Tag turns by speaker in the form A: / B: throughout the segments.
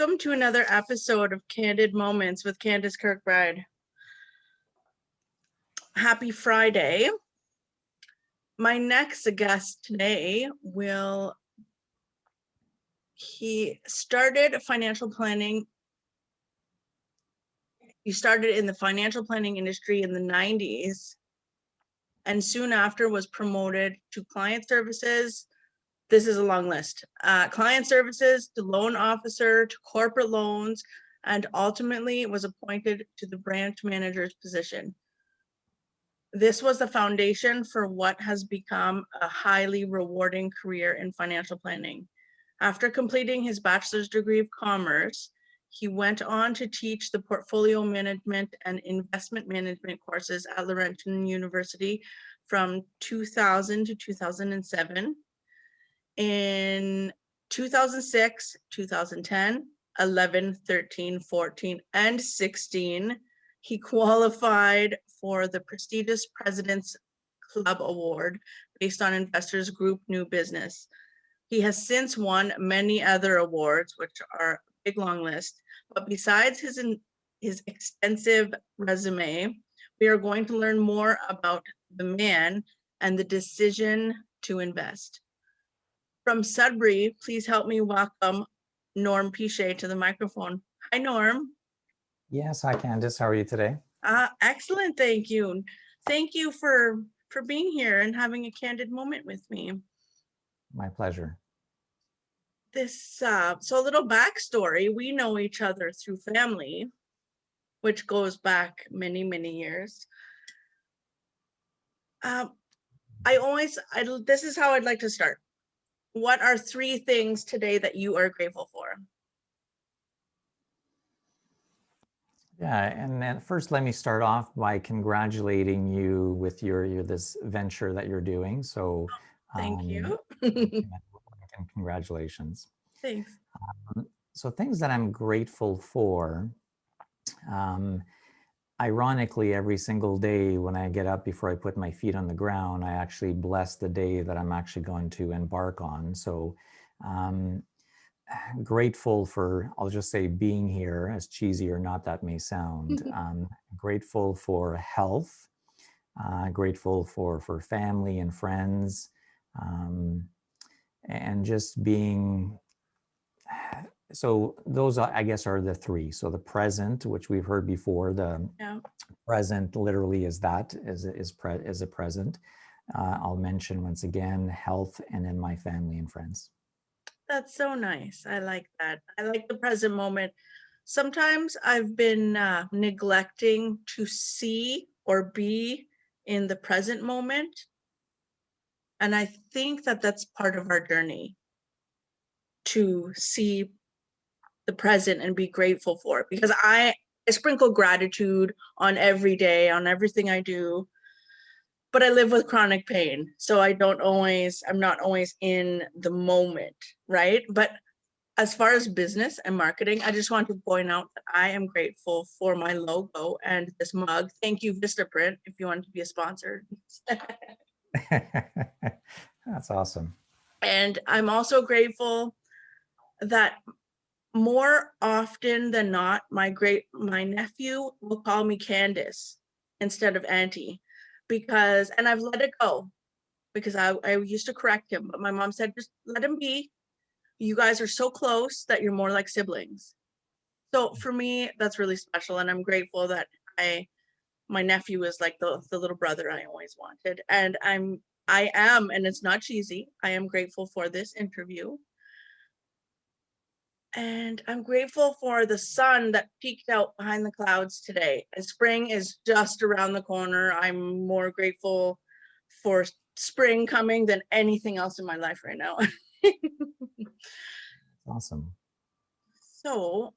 A: Welcome to another episode of Candid Moments with Candace Kirkbride. Happy Friday. My next guest today he started financial planning. He started in the financial planning industry in the 90s and soon after was promoted to client services. This is a long list. Client services to loan officer to corporate loans, and ultimately was appointed to the branch manager's position. This was the foundation for what has become a highly rewarding career in financial planning. After completing his bachelor's degree of commerce, he went on to teach the portfolio management and investment management courses at Laurentian University from 2000 to 2007. In 2006, 2010, 11, 13, 14, and 16, he qualified for the prestigious President's Club Award based on Investors Group New Business. He has since won many other awards, which are a big long list. But besides his extensive resume, we are going to learn more about the man and the decision to invest. From Sudbury, please help me welcome Norm Piche to the microphone. Hi, Norm.
B: Yes, hi, Candace. How are you today?
A: Excellent, thank you. Thank you for being here and having a candid moment with me.
B: My pleasure.
A: So a little backstory. We know each other through family, which goes back many, many years. This is how I'd like to start. What are 3 things today that you are grateful for?
B: Yeah, and then first, let me start off by congratulating you with your this venture that you're doing. So,
A: thank you.
B: And congratulations.
A: Thanks.
B: So things that I'm grateful for. Ironically, every single day when I get up before I put my feet on the ground, I actually bless the day that I'm actually going to embark on. So grateful for, I'll just say, being here, as cheesy or not that may sound. Grateful for health, grateful for family and friends, and just being. So those, I guess, are the 3. So the present, which we've heard before, the present literally is a present. I'll mention once again, health, and then my family and friends.
A: That's so nice. I like that. I like the present moment. Sometimes I've been neglecting to see or be in the present moment. And I think that that's part of our journey, to see the present and be grateful for it, because I sprinkle gratitude on every day, on everything I do, but I live with chronic pain, so I'm not always in the moment, right? But as far as business and marketing, I just want to point out that I am grateful for my logo and this mug. Thank you, Vistaprint, if you want to be a sponsor.
B: That's awesome.
A: And I'm also grateful that more often than not, my nephew will call me Candace instead of Auntie, and I've let it go, because I used to correct him, but my mom said, just let him be. You guys are so close that you're more like siblings. So for me, that's really special, and I'm grateful that my nephew is like the little brother I always wanted, and I am, and it's not cheesy, I am grateful for this interview. And I'm grateful for the sun that peeked out behind the clouds today. And spring is just around the corner. I'm more grateful for spring coming than anything else in my life right now.
B: Awesome.
A: So,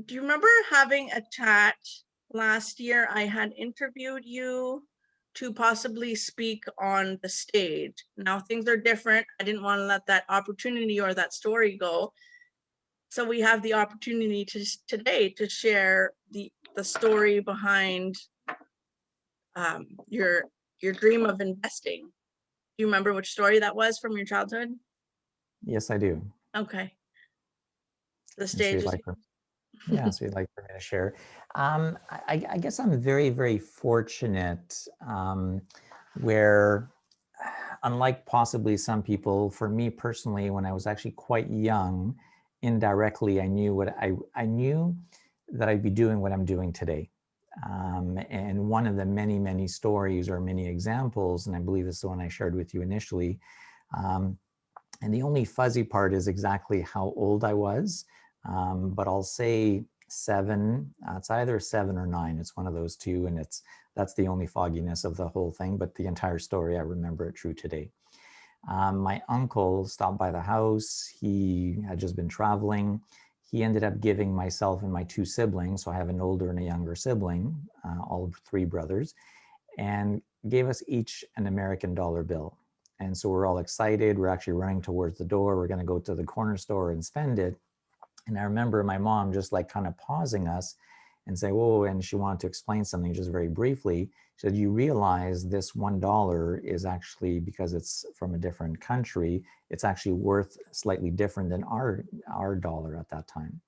A: do you remember having a chat last year? I had interviewed you to possibly speak on the stage. Now things are different. I didn't want to let that opportunity or that story go. So we have the opportunity today to share the story behind your dream of investing. Do you remember which story that was from your childhood?
B: Yes, I do.
A: Okay. The
B: And so
A: stage
B: you'd
A: is
B: like Yeah, so you'd like for me to share. I guess I'm very, very fortunate where, unlike possibly some people, for me personally, when I was actually quite young, indirectly, I knew that I'd be doing what I'm doing today. And one of the many, many stories or many examples, and I believe it's the one I shared with you initially, um, and the only fuzzy part is exactly how old I was. But I'll say 7. It's either 7 or 9. It's one of those two, and that's the only fogginess of the whole thing. But the entire story, I remember it true today. My uncle stopped by the house. He had just been traveling. He ended up giving myself and my 2 siblings, so I have an older and a younger sibling, all 3 brothers, and gave us each an American dollar bill. And so we're all excited. We're actually running towards the door. We're going to go to the corner store and spend it. And I remember my mom just like kind of pausing us and say, "Whoa," and she wanted to explain something just very briefly. She said, "You realize this $1 is actually, because it's from a different country, it's actually worth slightly different than our dollar at that time."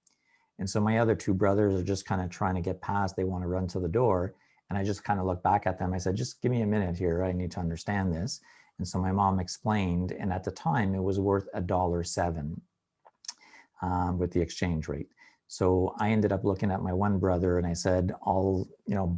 B: And so my other 2 brothers are just kind of trying to get past. They want to run to the door. And I just kind of look back at them. I said, "Just give me a minute here. I need to understand this." And so my mom explained, and at the time it was worth $1.07 with the exchange rate. So I ended up looking at my one brother and I said, "I'll,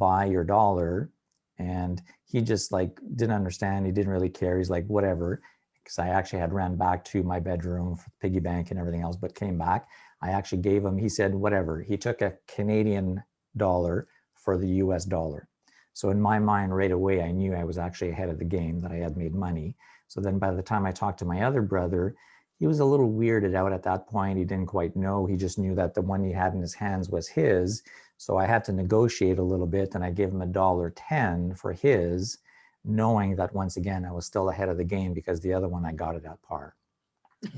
B: buy your dollar." And he just like didn't understand. He didn't really care. He's like, "Whatever." Because I actually had ran back to my bedroom for piggy bank and everything else, but came back. I actually gave him, he said, "Whatever." He took a Canadian dollar for the US dollar. So in my mind, right away, I knew I was actually ahead of the game, that I had made money. So then by the time I talked to my other brother, he was a little weirded out at that point. He didn't quite know. He just knew that the one he had in his hands was his. So I had to negotiate a little bit, and I gave him $1.10 for his, knowing that once again, I was still ahead of the game because the other one I got it at par.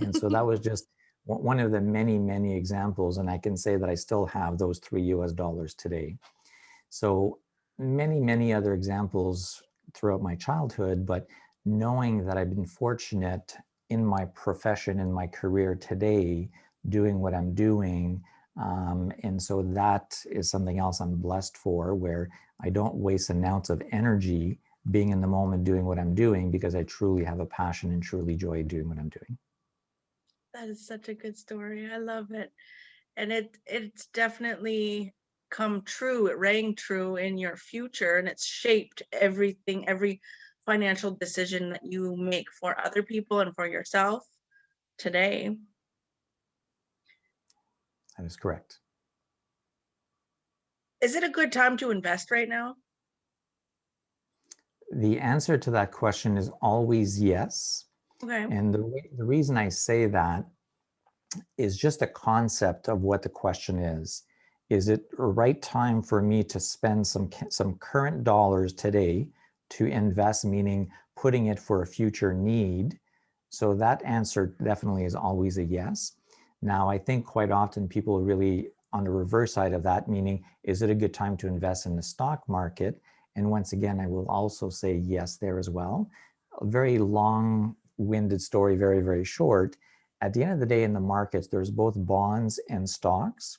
B: And so that was just one of the many, many examples. And I can say that I still have those 3 US dollars today. So many, many other examples throughout my childhood, but knowing that I've been fortunate in my profession, in my career today, doing what I'm doing. And so that is something else I'm blessed for, where I don't waste an ounce of energy being in the moment doing what I'm doing, because I truly have a passion and truly enjoy doing what I'm doing.
A: That is such a good story. I love it. And it's definitely come true. It rang true in your future, and it's shaped everything, every financial decision that you make for other people and for yourself today.
B: That is correct.
A: Is it a good time to invest right now?
B: The answer to that question is always yes.
A: Okay.
B: And the reason I say that is just a concept of what the question is. Is it a right time for me to spend some current dollars today to invest, meaning putting it for a future need? So that answer definitely is always a yes. Now, I think quite often people really on the reverse side of that, meaning, is it a good time to invest in the stock market? And once again, I will also say yes there as well. A very long-winded story, very, very short. At the end of the day, in the markets, there's both bonds and stocks.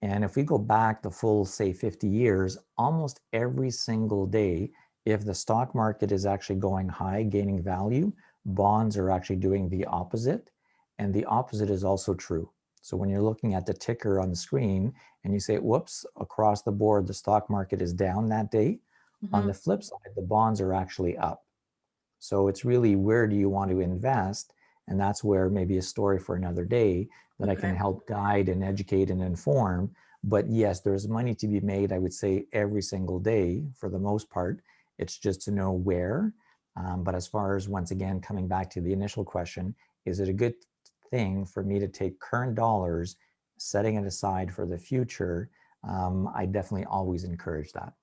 B: And if we go back the full, say, 50 years, almost every single day, if the stock market is actually going high, gaining value, bonds are actually doing the opposite. And the opposite is also true. So when you're looking at the ticker on the screen and you say, "Whoops, across the board, the stock market is down that day," on the flip side, the bonds are actually up. So it's really, where do you want to invest? And that's where maybe a story for another day that I can help guide and educate and inform. But yes, there's money to be made, I would say, every single day for the most part. It's just to know where. But as far as, once again, coming back to the initial question, is it a good thing for me to take current dollars, setting it aside for the future? I definitely always encourage that.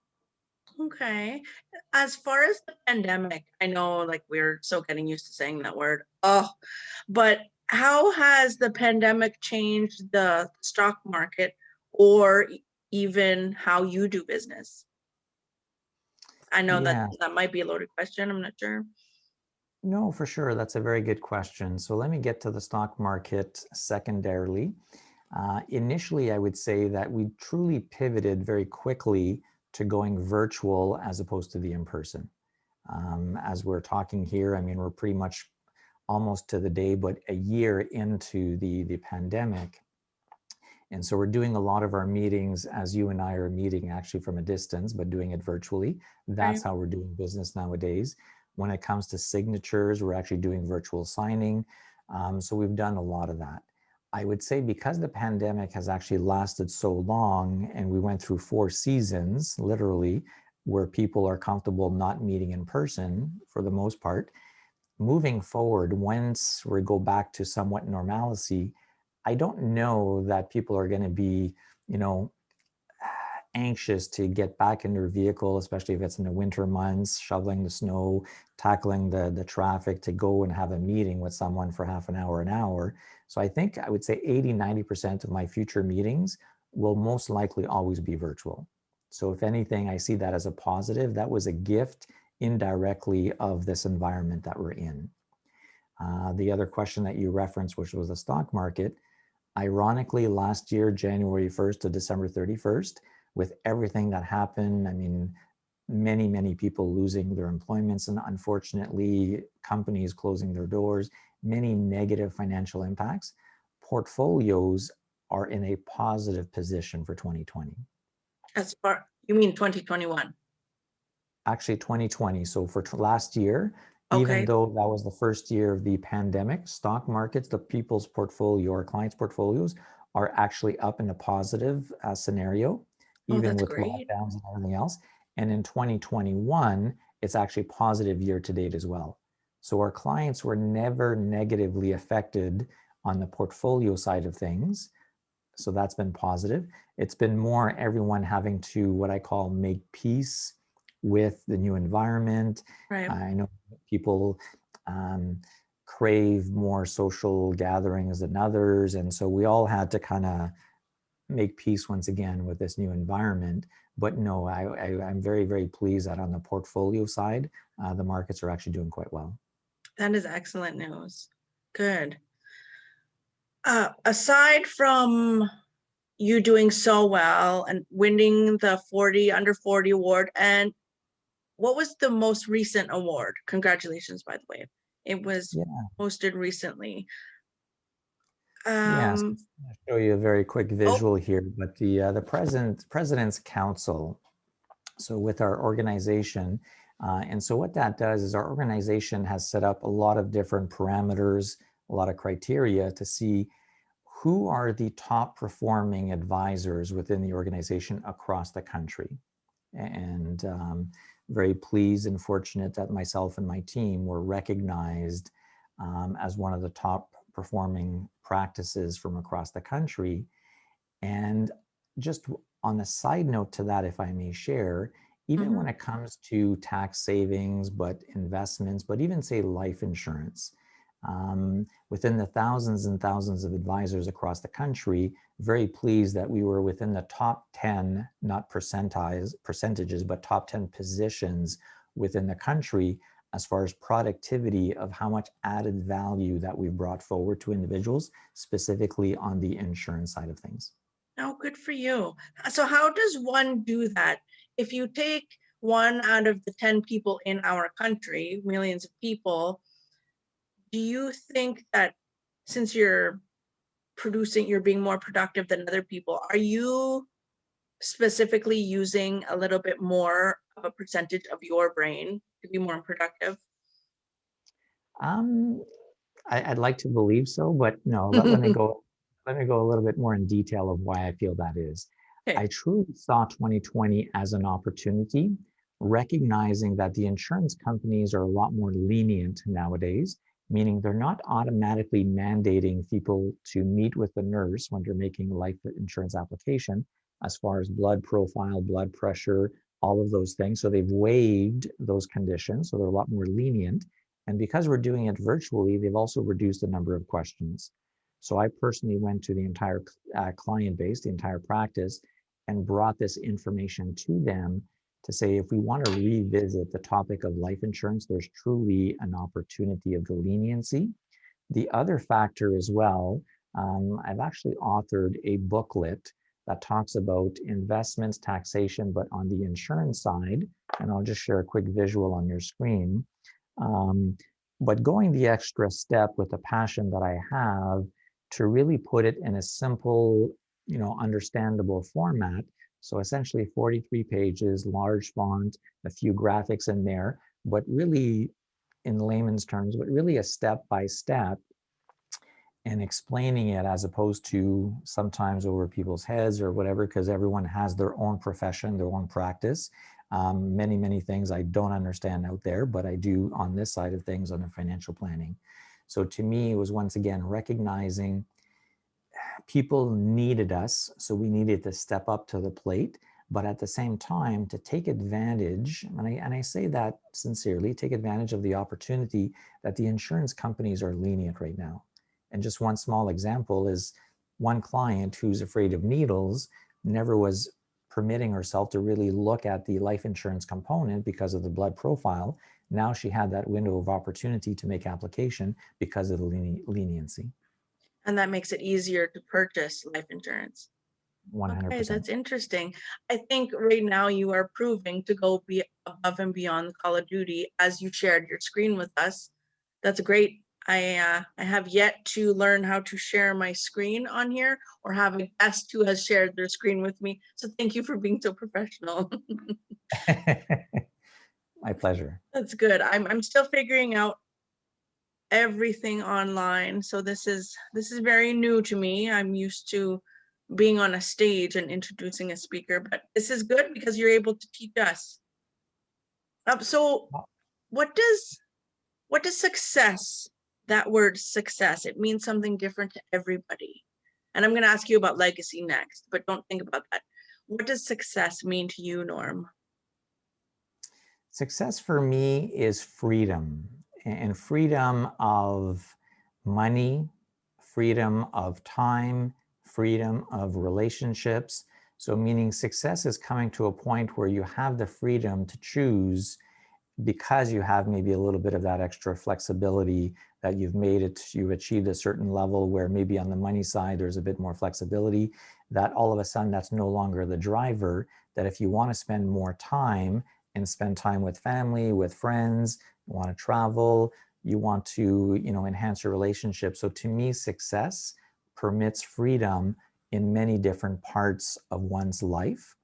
A: Okay. As far as the pandemic, I know like we're so getting used to saying that word. Oh, but how has the pandemic changed the stock market, or even how you do business? I know that
B: Yeah.
A: that might be a loaded question. I'm not sure.
B: No, for sure. That's a very good question. So let me get to the stock market secondarily. Initially, I would say that we truly pivoted very quickly to going virtual as opposed to the in-person. As we're talking here, I mean, we're pretty much almost to the day, but a year into the pandemic. And so we're doing a lot of our meetings as you and I are meeting actually from a distance, but doing it virtually. That's
A: Right.
B: how we're doing business nowadays. When it comes to signatures, we're actually doing virtual signing. So we've done a lot of that. I would say because the pandemic has actually lasted so long and we went through 4 seasons, literally, where people are comfortable not meeting in person for the most part, moving forward, once we go back to somewhat normalcy, I don't know that people are going to be, you know, anxious to get back in their vehicle, especially if it's in the winter months, shoveling the snow, tackling the traffic to go and have a meeting with someone for half an hour. So I think I would say 80–90% of my future meetings will most likely always be virtual. So if anything, I see that as a positive. That was a gift indirectly of this environment that we're in. The other question that you referenced, which was the stock market, ironically, last year, January 1st to December 31st, with everything that happened, I mean, many people losing their employments, and unfortunately, companies closing their doors, many negative financial impacts, portfolios are in a positive position for 2020.
A: As far, you mean 2021?
B: Actually 2020. So for last year, even
A: Okay.
B: though that was the first year of the pandemic, stock markets, the people's portfolio or clients' portfolios are actually up in a positive scenario,
A: Oh,
B: even
A: that's
B: with
A: great.
B: lockdowns and everything else. And in 2021, it's actually positive year to date as well. So our clients were never negatively affected on the portfolio side of things. So that's been positive. It's been more everyone having to, what I call, make peace with the new environment.
A: Right.
B: I know people crave more social gatherings than others. And so we all had to kind of make peace once again with this new environment. But no, I'm very pleased that on the portfolio side, the markets are actually doing quite well.
A: That is excellent news. Good. Aside from you doing so well and winning the 40 under 40 award, and what was the most recent award? Congratulations, by the way. It was
B: Yeah.
A: posted recently.
B: Yes, I'll show you a very quick
A: Oh,
B: visual here, but the President's Council, so with our organization, and so what that does is our organization has set up a lot of different parameters, a lot of criteria to see who are the top performing advisors within the organization across the country. And very pleased and fortunate that myself and my team were recognized as one of the top performing practices from across the country. And just on a side note to that, if I may share, even when it comes to tax savings, but investments, but even say life insurance, within the thousands and thousands of advisors across the country, very pleased that we were within the top 10, not percentages, but top 10 positions within the country as far as productivity of how much added value that we've brought forward to individuals, specifically on the insurance side of things.
A: oh, good for you. So how does one do that? If you take 1 out of the 10 people in our country, millions of people, do you think that since you're being more productive than other people, are you specifically using a little bit more of a percentage of your brain to be more productive?
B: Um, I'd like to believe so, but no, let me go. Let me go a little bit more in detail of why I feel that is.
A: Okay.
B: I truly saw 2020 as an opportunity, recognizing that the insurance companies are a lot more lenient nowadays, meaning they're not automatically mandating people to meet with the nurse when they're making a life insurance application, as far as blood profile, blood pressure, all of those things. So they've waived those conditions, so they're a lot more lenient. And because we're doing it virtually, they've also reduced the number of questions. So I personally went to the entire client base, the entire practice, and brought this information to them to say, if we want to revisit the topic of life insurance, there's truly an opportunity of the leniency. The other factor as well I've actually authored a booklet that talks about investments, taxation, but on the insurance side, and I'll just share a quick visual on your screen. Um, but going the extra step with the passion that I have to really put it in a simple, understandable format. So essentially 43 pages, large font, a few graphics in there, but really in layman's terms, but really a step by step, and explaining it as opposed to sometimes over people's heads or whatever, because everyone has their own profession, their own practice. Many things I don't understand out there, but I do on this side of things on the financial planning. So to me, it was once again recognizing people needed us, so we needed to step up to the plate, but at the same time to take advantage, and I say that sincerely, take advantage of the opportunity that the insurance companies are lenient right now. And just one small example is one client who's afraid of needles never was permitting herself to really look at the life insurance component because of the blood profile. Now she had that window of opportunity to make application because of the leniency.
A: And that makes it easier to purchase life insurance.
B: 100%.
A: Okay, that's interesting. I think right now you are proving to go be above and beyond the call of duty as you shared your screen with us. That's great. I have yet to learn how to share my screen on here or have a guest who has shared their screen with me. So thank you for being so professional.
B: My pleasure.
A: That's good. I'm still figuring out everything online. So this is very new to me. I'm used to being on a stage and introducing a speaker, but this is good because you're able to teach us. So what does success, that word success, it means something different to everybody. And I'm going to ask you about legacy next, but don't think about that. What does success mean to you, Norm?
B: Success for me is freedom, and freedom of money, freedom of time, freedom of relationships. So meaning success is coming to a point where you have the freedom to choose, because you have maybe a little bit of that extra flexibility, that you've achieved a certain level where maybe on the money side, there's a bit more flexibility, that all of a sudden that's no longer the driver, that if you want to spend more time and spend time with family, with friends, you want to travel, you want to, enhance your relationship. So to me, success permits freedom in many different parts of one's life.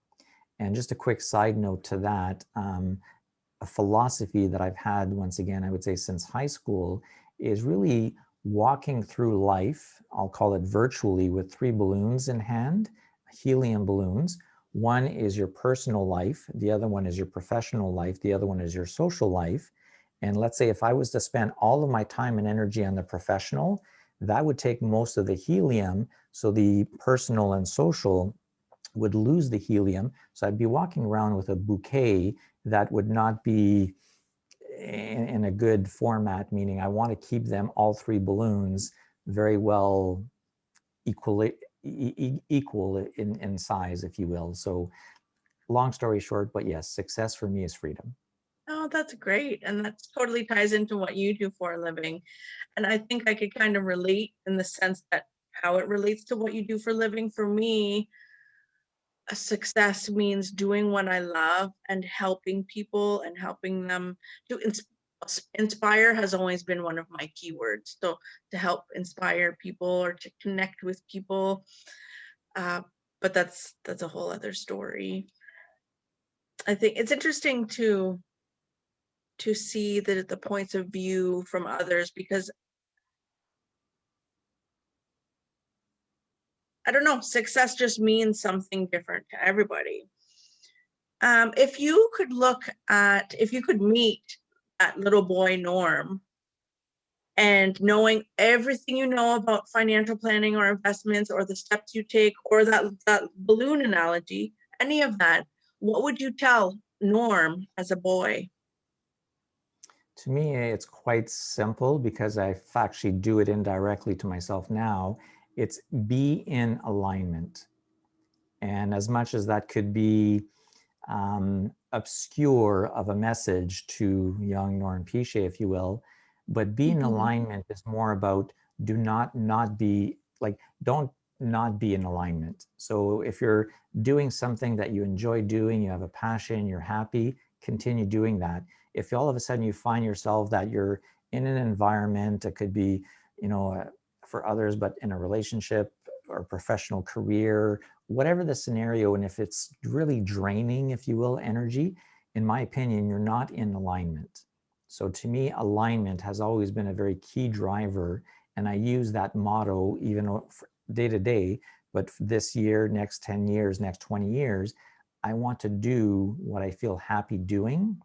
B: And just a quick side note to that, a philosophy that I've had, once again, I would say since high school, is really walking through life, I'll call it virtually, with 3 balloons in hand, helium balloons. One is your personal life, the other one is your professional life, the other one is your social life. And let's say if I was to spend all of my time and energy on the professional, that would take most of the helium. So the personal and social would lose the helium. So I'd be walking around with a bouquet that would not be in a good format, meaning I want to keep them, all 3 balloons, very well equal in size, if you will. So long story short, but yes, success for me is freedom.
A: Oh, that's great. And that totally ties into what you do for a living. And I think I could kind of relate in the sense that how it relates to what you do for a living. For me, a success means doing what I love and helping people and helping them to inspire has always been one of my keywords. So to help inspire people or to connect with people. But that's a whole other story. I think it's interesting to see the points of view from others, because I don't know, success just means something different to everybody. If you could meet that little boy Norm, and knowing everything you know about financial planning or investments or the steps you take or that balloon analogy, any of that, what would you tell Norm as a boy?
B: To me, it's quite simple because I actually do it indirectly to myself now. It's be in alignment. And as much as that could be obscure of a message to young Norm Piche, if you will, but be in alignment is more about do not be like, don't not be in alignment. So if you're doing something that you enjoy doing, you have a passion, you're happy, continue doing that. If all of a sudden you find yourself that you're in an environment, it could be, for others, but in a relationship or professional career, whatever the scenario, and if it's really draining, if you will, energy, in my opinion, you're not in alignment. So to me, alignment has always been a very key driver. And I use that motto even day to day, but this year, next 10 years, next 20 years, I want to do what I feel happy doing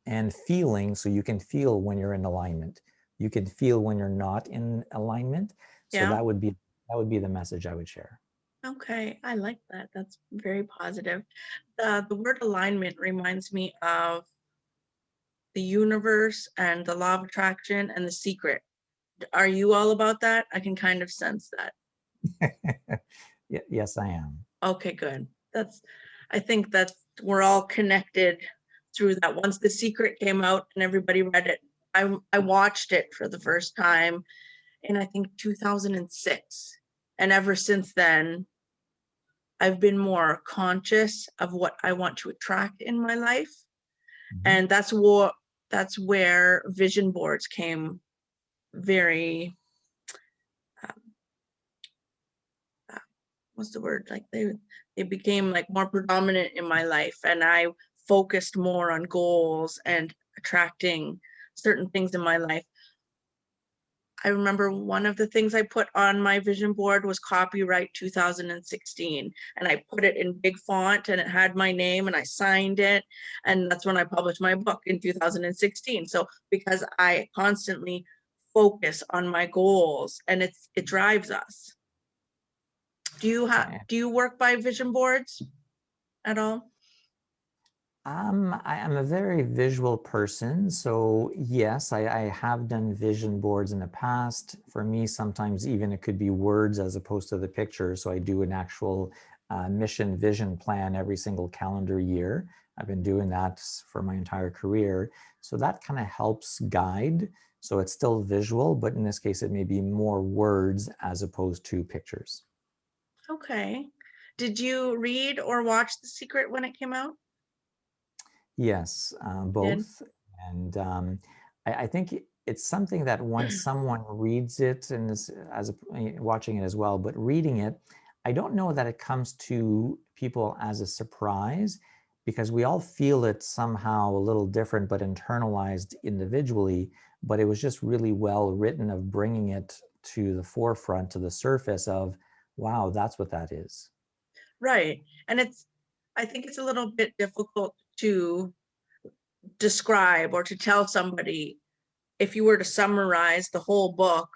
B: and feeling. So you can feel when you're in alignment. You can feel when you're not in alignment. So
A: Yeah.
B: that would be the message I would share.
A: Okay, I like that. That's very positive. The word alignment reminds me of the universe and the law of attraction and the secret. Are you all about that? I can kind of sense that.
B: Yes, I am.
A: Okay, good. I think that we're all connected through that. Once The Secret came out and everybody read it, I watched it for the first time in, I think, 2006. And ever since then, I've been more conscious of what I want to attract in my life.
B: Mhm.
A: And that's where vision boards came very, what's the word? Like they became like more predominant in my life, and I focused more on goals and attracting certain things in my life. I remember one of the things I put on my vision board was copyright 2016. And I put it in big font and it had my name and I signed it. And that's when I published my book in 2016. So because I constantly focus on my goals and it drives us. Do you work by vision boards at all?
B: I am a very visual person. So yes, I have done vision boards in the past. For me, sometimes even it could be words as opposed to the picture. So I do an actual mission vision plan every single calendar year. I've been doing that for my entire career. So that kind of helps guide. So it's still visual, but in this case, it may be more words as opposed to pictures.
A: Okay. Did you read or watch The Secret when it came out?
B: Yes, both. And I think it's something that once someone reads it and is watching it as well, but reading it, I don't know that it comes to people as a surprise, because we all feel it somehow a little different, but internalized individually. But it was just really well written of bringing it to the forefront, to the surface of, wow, that's what that is.
A: Right. And I think it's a little bit difficult to describe or to tell somebody. If you were to summarize the whole book,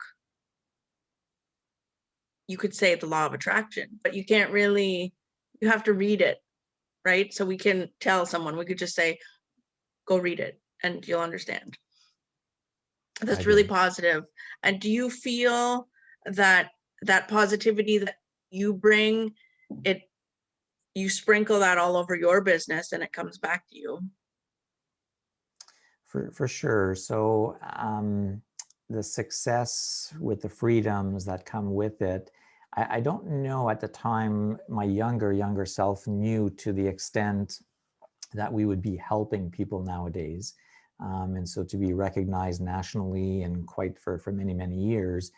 A: you could say the law of attraction, but you can't really, you have to read it, right? So we can tell someone, we could just say, go read it and you'll understand. That's really positive. And do you feel that that positivity that you bring, you sprinkle that all over your business and it comes back to you?
B: For sure. So the success with the freedoms that come with it, I don't know at the time my younger self knew to the extent that we would be helping people nowadays. And so to be recognized nationally and quite for many years.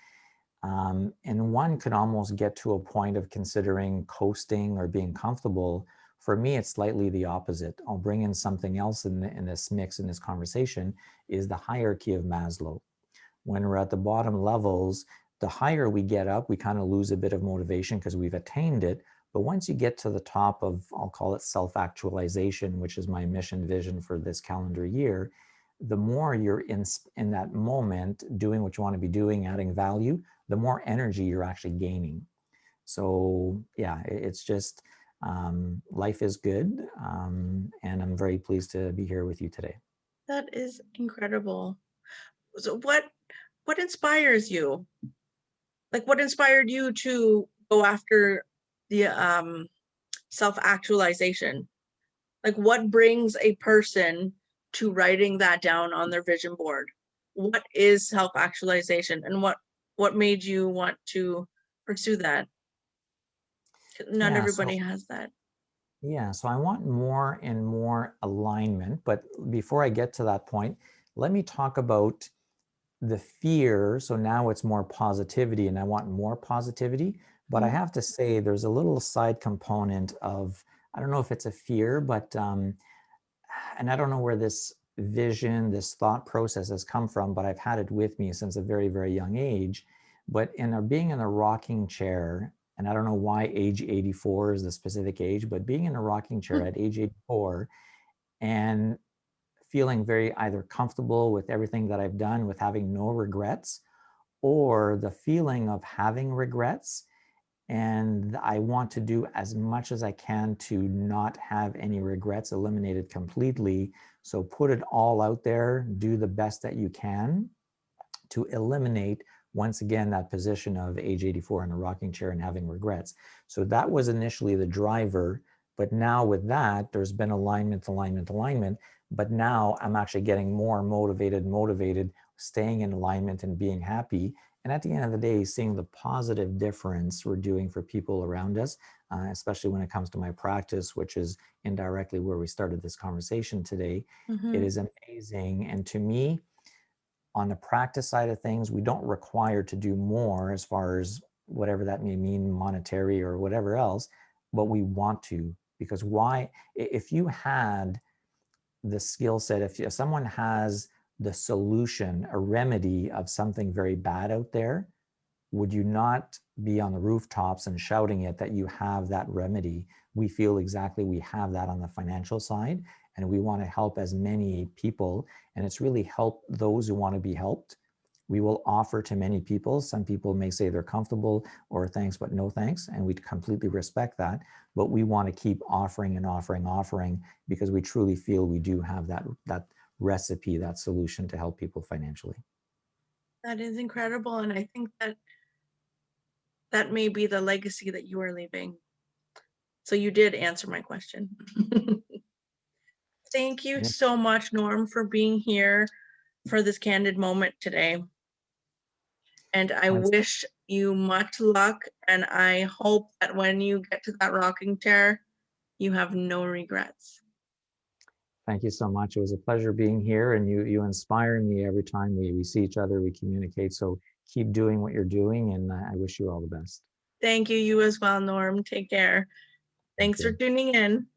B: And one could almost get to a point of considering coasting or being comfortable. For me, it's slightly the opposite. I'll bring in something else in this mix, in this conversation, is the hierarchy of Maslow. When we're at the bottom levels, the higher we get up, we kind of lose a bit of motivation because we've attained it. But once you get to the top of, I'll call it self-actualization, which is my mission vision for this calendar year, the more you're in that moment doing what you want to be doing, adding value, the more energy you're actually gaining. So yeah, it's just life is good, and I'm very pleased to be here with you today.
A: That is incredible. So what inspires you? Like, what inspired you to go after the self-actualization? Like, what brings a person to writing that down on their vision board? What is self-actualization, and what made you want to pursue that. Not
B: Yeah,
A: everybody has that.
B: yeah, so I want more and more alignment. But before I get to that point, let me talk about the fear. So now it's more positivity, and I want more positivity. But I have to say, there's a little side component of, I don't know if it's a fear, but, and I don't know where this vision, this thought process has come from, but I've had it with me since a very, very young age. But being in a rocking chair, and I don't know why age 84 is the specific age, but being in a rocking chair at age 84 and feeling very either comfortable with everything that I've done, with having no regrets, or the feeling of having regrets. And I want to do as much as I can to not have any regrets eliminated completely. So put it all out there, do the best that you can to eliminate, once again, that position of age 84 in a rocking chair and having regrets. So that was initially the driver. But now with that, there's been alignment, alignment, alignment. But now I'm actually getting more motivated, staying in alignment and being happy. And at the end of the day, seeing the positive difference we're doing for people around us, especially when it comes to my practice, which is indirectly where we started this conversation today. It is amazing. And to me, on the practice side of things, we don't require to do more as far as whatever that may mean, monetary or whatever else, but we want to. Because why? If you had the skill set, if someone has the solution, a remedy of something very bad out there, would you not be on the rooftops and shouting it that you have that remedy? We feel exactly we have that on the financial side, and we want to help as many people. And it's really help those who want to be helped. We will offer to many people. Some people may say they're comfortable or thanks, but no thanks. And we completely respect that. But we want to keep offering and offering because we truly feel we do have that recipe, that solution to help people financially.
A: That is incredible. And I think that may be the legacy that you are leaving. So you did answer my question. Thank you so much, Norm, for being here for this candid moment today. And I wish you much luck. And I hope that when you get to that rocking chair, you have no regrets.
B: Thank you so much. It was a pleasure being here, and you inspire me every time we see each other, we communicate. So keep doing what you're doing, and I wish you all the best.
A: Thank you. You as well, Norm. Take care. Thanks for tuning in.